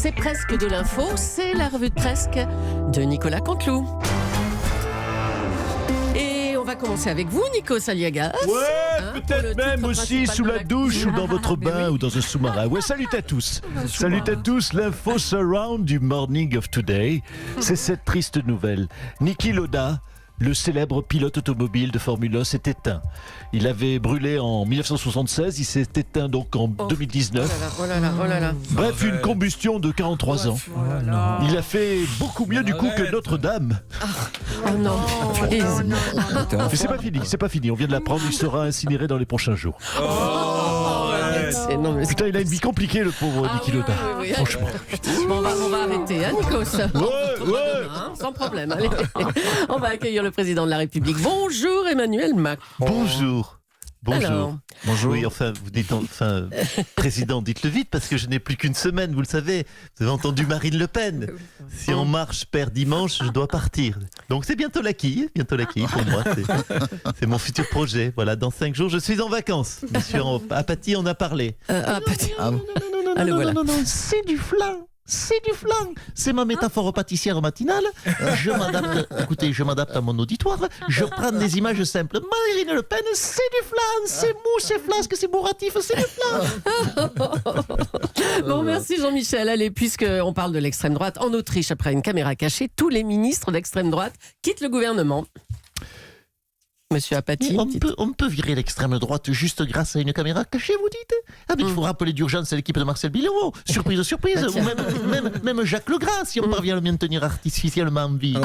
C'est presque de l'info, c'est la revue de presque de Nicolas Canteloup. Et on va commencer avec vous, Nico Saliagas. Ouais, peut-être même aussi sous la douche ou dans votre bain ou dans un sous-marin. Ouais, salut à tous. Salut à tous, l'info surround du Morning of Today. C'est cette triste nouvelle. Niki Lauda, le célèbre pilote automobile de Formule 1, s'est éteint. Il avait brûlé en 1976, il s'est éteint donc en 2019. Oh là là. Bref, une combustion de 43 ans. Il a fait beaucoup mieux du coup que Notre-Dame. Oh non, please. Mais c'est pas fini, on vient de l'apprendre, il sera incinéré dans les prochains jours. Non, mais Putain, il a une vie compliquée, le pauvre Niki Lauda. oui. Franchement. Bon, on va arrêter, hein, Nikos. Ouais. Sans problème. Allez. On va accueillir le président de la République. Bonjour Emmanuel Macron. Bonjour. Alors. Bonjour. Oui, enfin, vous dites président, dites-le vite, parce que je n'ai plus qu'une semaine, vous le savez. Vous avez entendu Marine Le Pen. Si En Marche perd dimanche, je dois partir. Donc c'est bientôt l'acquis pour moi. C'est mon futur projet. Voilà, dans 5 jours, je suis en vacances. Monsieur Apathy en a parlé. Non, c'est du flan. C'est ma métaphore pâtissière matinale. Je m'adapte à mon auditoire. Je prends des images simples. Marine Le Pen, c'est du flan. C'est mou, c'est flasque, c'est bourratif, c'est du flan. Bon, merci Jean-Michel. Allez, puisqu'on parle de l'extrême droite, en Autriche, après une caméra cachée, tous les ministres d'extrême droite quittent le gouvernement. Monsieur Apathy. On peut virer l'extrême droite juste grâce à une caméra cachée, vous dites? Ah, mais il faut rappeler d'urgence à l'équipe de Marcel Billerot. Surprise. Ou même Jacques Legras, si on parvient à le maintenir artificiellement en vie.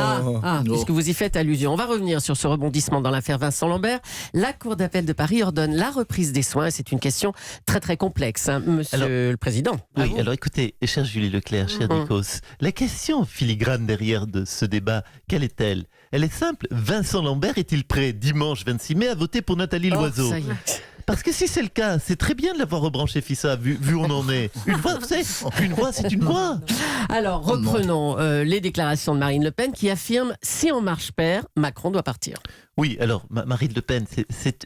Puisque vous y faites allusion. On va revenir sur ce rebondissement dans l'affaire Vincent Lambert. La Cour d'appel de Paris ordonne la reprise des soins. C'est une question très très complexe, hein, monsieur le Président. Oui, alors écoutez, chère Julie Leclerc, cher Nikos, la question filigrane derrière de ce débat, quelle est-elle? Elle est simple. Vincent Lambert est-il prêt dimanche 26 mai à voter pour Nathalie Loiseau? Ça y est. Parce que si c'est le cas, c'est très bien de l'avoir rebranché FISA, vu où on en est. Une voix, vous savez, une voix, c'est une voix. Alors, reprenons les déclarations de Marine Le Pen qui affirme « Si En Marche perd, Macron doit partir ». Oui, alors, Marine Le Pen,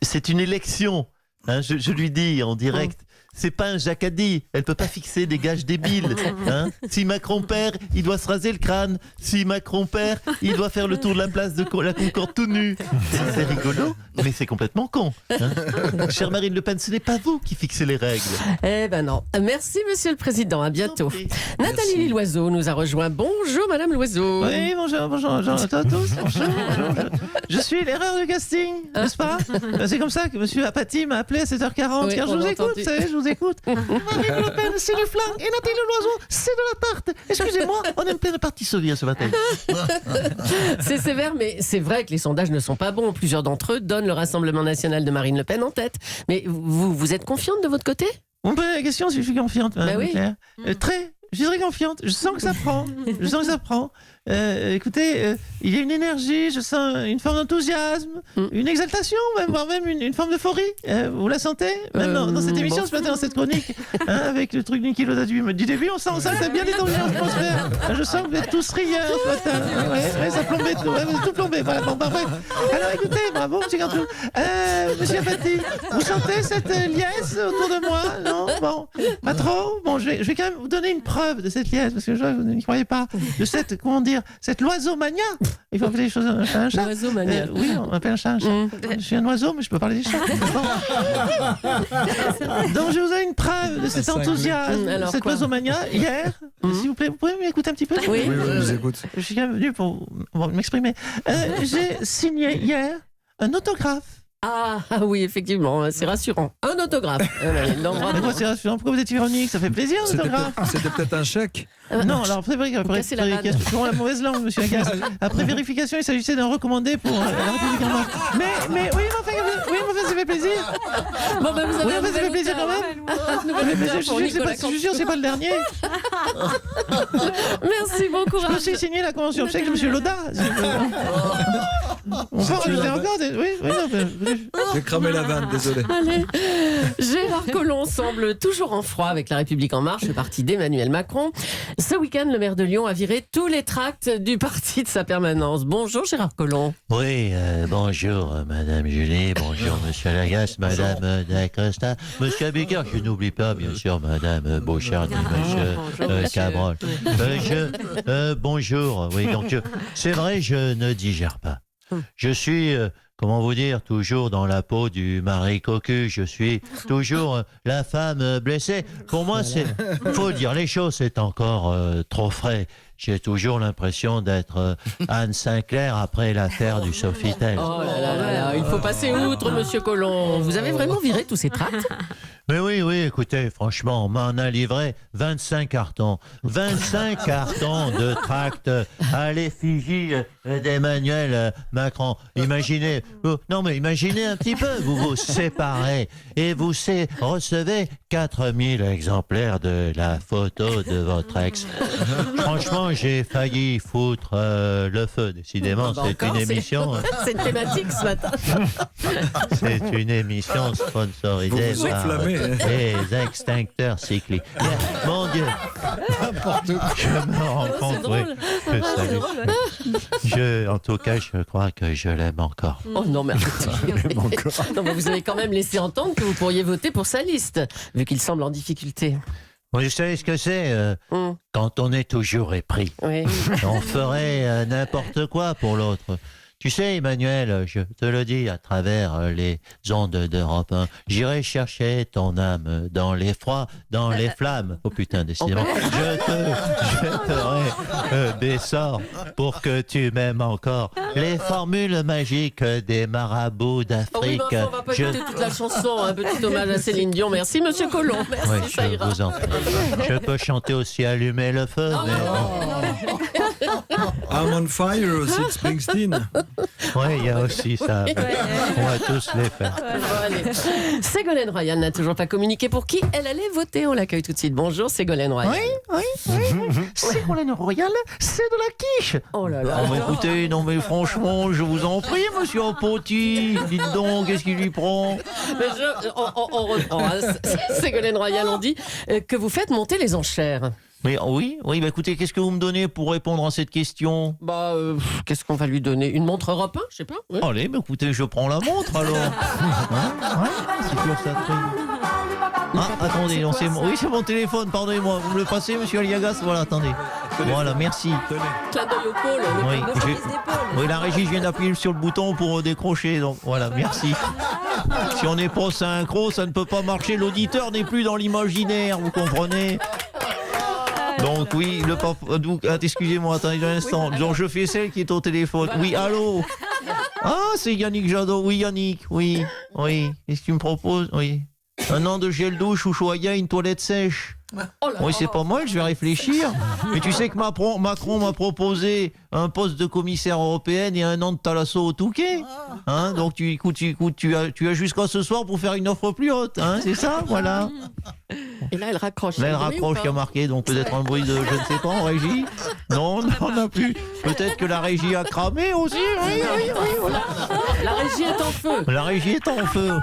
c'est une élection. Hein, je lui dis en direct, c'est pas un jacadi, elle peut pas fixer des gages débiles. Hein. Si Macron perd, il doit se raser le crâne. Si Macron perd, il doit faire le tour de la place de la Concorde tout nu. C'est rigolo, mais c'est complètement con. Hein. Chère Marine Le Pen, ce n'est pas vous qui fixez les règles. Eh ben non. Merci, monsieur le Président. À bientôt. Nathalie Loiseau nous a rejoint. Bonjour, madame Loiseau. Oui, bonjour à tous. Je suis l'erreur de casting, n'est-ce pas? C'est comme ça que monsieur Apathy m'a appelé à 7h40. Oui, car je vous écoute. Marine Le Pen, c'est du flan. Et Nathalie Loiseau, c'est de la tarte. Excusez-moi, on est en pleine partie soviétique ce matin. C'est sévère, mais c'est vrai que les sondages ne sont pas bons. Plusieurs d'entre eux donnent le Rassemblement national de Marine Le Pen en tête. Mais vous êtes confiante de votre côté? On me pose la question si je suis confiante, madame oui. Leclerc. Je suis très confiante. Je sens que ça prend. Écoutez, il y a une énergie, je sens une forme d'enthousiasme, une exaltation, voire même une forme d'euphorie. Vous la sentez? Même dans cette émission, ce matin, dans cette chronique, avec le truc Niki Lauda du début, on sent ça, c'est bien détendu en atmosphère. Je sens que vous êtes tous rieurs ce matin. Ouais, ça plombait tout. Ouais, vous êtes tout plombé. Voilà, bon, parfait. Alors écoutez, bravo, monsieur Canteloup. Monsieur Apathy, vous sentez cette liesse autour de moi? Non? Bon, pas trop? Bon, je vais quand même vous donner une preuve de cette liesse, parce que je vois que vous n'y croyez pas. De cette, cette oiseau-mania. Il faut appeler les choses un chat. L'oiseau-mania. Oui, on appelle un chat un chat. Je suis un oiseau, mais je peux parler des chats. Donc, je vous ai une preuve de cet enthousiasme, de cette oiseau-mania. Hier, s'il vous plaît, vous pouvez m'écouter un petit peu? Oui, je vous écoute. Je suis quand même venu pour m'exprimer. J'ai signé hier un autographe. Ah oui, effectivement, c'est rassurant. Un autographe. Pourquoi c'est rassurant? Pourquoi vous êtes ironique? Ça fait plaisir, un autographe. C'était peut-être un chèque. Non, alors après vérification, la mauvaise langue, monsieur Agas. Après vérification, il s'agissait d'un recommandé pour la République en marche. Mais oui, mais enfin, ça fait plaisir. Bon, ben, vous avez ça fait plaisir quand même. Je suis sûr, c'est pas le dernier. Merci, bon courage. Je peux aussi signer la convention. Je sais que monsieur Lauda. On peut rajouter encore des... Oui, non, J'ai cramé la vanne, désolé. Allez. Gérard Collomb semble toujours en froid avec La République En Marche, le parti d'Emmanuel Macron. Ce week-end, le maire de Lyon a viré tous les tracts du parti de sa permanence. Bonjour Gérard Collomb. Oui, bonjour Madame Julie, bonjour Monsieur Lagas, Madame Dacosta, Monsieur Abiker, je n'oublie pas bien sûr Madame Beauchardi, Monsieur Cabrol. Bonjour, oui, donc c'est vrai, je ne digère pas. Je suis, comment vous dire, toujours dans la peau du mari cocu, je suis toujours la femme blessée. Pour moi, faut dire les choses, c'est encore trop frais. J'ai toujours l'impression d'être Anne Sinclair après l'affaire du Sofitel. Oh là là là là, il faut passer outre, Monsieur Collomb. Vous avez vraiment viré tous ces tracts? Mais oui, écoutez, franchement, on m'en a livré 25 cartons. 25 cartons de tracts à l'effigie d'Emmanuel Macron. Imaginez, non mais imaginez un petit peu, vous vous séparez et vous recevez 4000 exemplaires de la photo de votre ex. Franchement, j'ai failli foutre le feu, décidément. C'est une émission... C'est une thématique ce matin. C'est une émission sponsorisée Vous par enflammez. les extincteurs cycliques. Mon Dieu, je me rends compte que ça en tout cas, je crois que je l'aime encore. Oh non, mais non, mais vous avez quand même laissé entendre que vous pourriez voter pour sa liste, vu qu'il semble en difficulté. Vous savez ce que c'est quand on est toujours épris. Oui. On ferait n'importe quoi pour l'autre. Tu sais, Emmanuel, je te le dis à travers les ondes d'Europe 1, j'irai chercher ton âme dans les froids, dans les flammes. Oh putain, décidément. Je ferai des sorts pour que tu m'aimes encore. Les formules magiques des marabouts d'Afrique. Oh oui, on va pas écouter toute la chanson. Un petit hommage à Céline Dion. Merci, Monsieur Collomb. Merci, Oui, ça ira. je vous en prie. Je peux chanter aussi Allumer le feu. I'm on fire, c'est Springsteen. Oui, il y a aussi ça. On va tous les faire. Bon, allez. Ségolène Royal n'a toujours pas communiqué pour qui elle allait voter. On l'accueille tout de suite. Bonjour, Ségolène Royal. Oui. Ségolène Royal, c'est de la quiche. Oh là là. Non mais écoutez, non mais franchement, je vous en prie, monsieur Apoti. Dites donc, qu'est-ce qu'il lui prend? Mais on reprend. Hein. Ségolène Royal, on dit que vous faites monter les enchères. Mais oui, bah écoutez, qu'est-ce que vous me donnez pour répondre à cette question? Bah, qu'est-ce qu'on va lui donner? Une montre Europe 1? Je sais pas. Ouais. Allez, mais écoutez, je prends la montre alors. C'est sûr ça. Attendez, oui, c'est mon téléphone, pardonnez-moi. Vous me le passez, monsieur Aliagas? Voilà, attendez. Voilà, merci. Clin d'œil au pôle. Oui, la régie, je viens d'appuyer sur le bouton pour décrocher, donc voilà, merci. Si on n'est pas synchro, ça ne peut pas marcher. L'auditeur n'est plus dans l'imaginaire, vous comprenez? Donc oui, le papa... excusez-moi, attendez un instant. Donc je fais celle qui est au téléphone. Oui, allô? Ah, c'est Yannick Jadot. Oui, Yannick, oui. Qu'est-ce que tu me proposes? Oui. Un an de gel douche ou choya, une toilette sèche. Oui, c'est pas mal, je vais réfléchir. Mais tu sais que Macron m'a proposé un poste de commissaire européenne et un an de Thalasso au Touquet. Hein, donc tu as jusqu'à ce soir pour faire une offre plus haute. Hein, c'est ça, voilà. Et là, elle raccroche. Là, elle raccroche, il y a marqué, donc peut-être un bruit de je ne sais pas en régie. Non, on n'a plus. Peut-être que la régie a cramé aussi. Oui, voilà. La régie est en feu. La régie est en feu.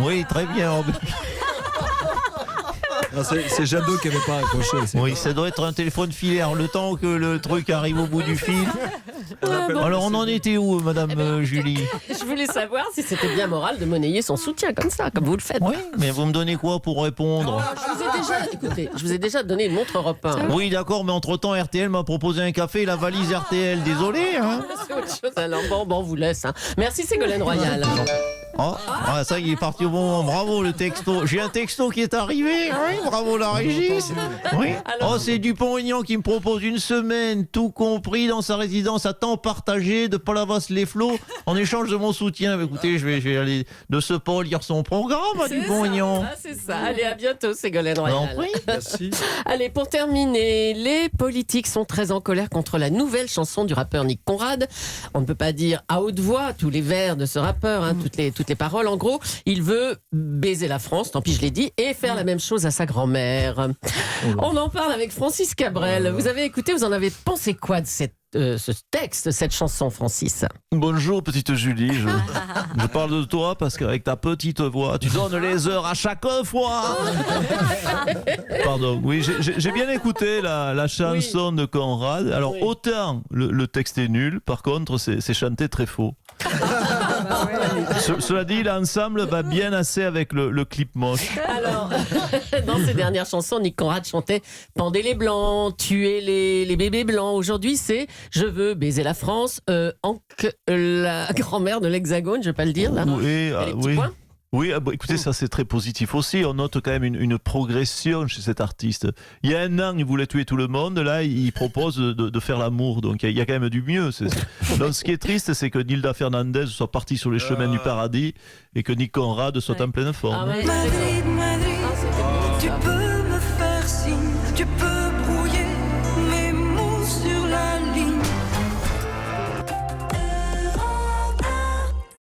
Oui, très bien. Ah, c'est Jadot qui n'avait pas accroché. Oui, ça doit être un téléphone filaire. Le temps que le truc arrive au bout du fil. Alors, on en était où, Madame Julie? Je voulais savoir si c'était bien moral de monnayer son soutien comme ça, comme vous le faites. Oui, mais vous me donnez quoi pour répondre? Je vous ai déjà donné une montre Europe 1. Oui, d'accord, mais entre-temps, RTL m'a proposé un café et la valise RTL. Désolé, hein. C'est autre chose. Alors, bon, on vous laisse. Hein. Merci, Ségolène Royal. Ça, il est parti au bon moment. Bravo, le texto. J'ai un texto qui est arrivé. Oui, bravo, la régie. Oui. C'est Dupont-Aignan qui me propose une semaine, tout compris, dans sa résidence à temps partagé de Palavas-les-Flots, en échange de mon soutien. Écoutez, je vais aller de ce pas lire son programme à Dupont-Aignan. C'est ça. Allez, à bientôt, Ségolène Royal. Merci. Allez, pour terminer, les politiques sont très en colère contre la nouvelle chanson du rappeur Nick Conrad. On ne peut pas dire à haute voix tous les vers de ce rappeur, hein, toutes les paroles. En gros, il veut baiser la France, tant pis je l'ai dit, et faire la même chose à sa grand-mère. On en parle avec Francis Cabrel. Vous avez écouté, vous en avez pensé quoi de cette ce texte, cette chanson, Francis? Bonjour petite Julie, je parle de toi parce qu'avec ta petite voix, tu donnes les heures à chaque fois. Pardon, oui, j'ai bien écouté la chanson de Conrad. Alors autant le texte est nul, par contre c'est chanté très faux. Cela dit, l'ensemble va bien assez avec le clip moche. Alors, dans ses dernières chansons, Nick Conrad chantait « Pendez les blancs, tuez les bébés blancs ». Aujourd'hui, c'est « Je veux baiser la France ». La grand-mère de l'Hexagone, je ne vais pas le dire, là. Oui, oui. Points. Oui, écoutez, ça c'est très positif aussi. On note quand même une progression chez cet artiste. Il y a un an, il voulait tuer tout le monde. Là, il propose de faire l'amour. Donc il y a quand même du mieux. Donc ce qui est triste, c'est que Nilda Fernandez soit partie sur les chemins du paradis et que Nick Conrad soit en pleine forme. Madrid, Madrid, tu peux me faire signe, tu peux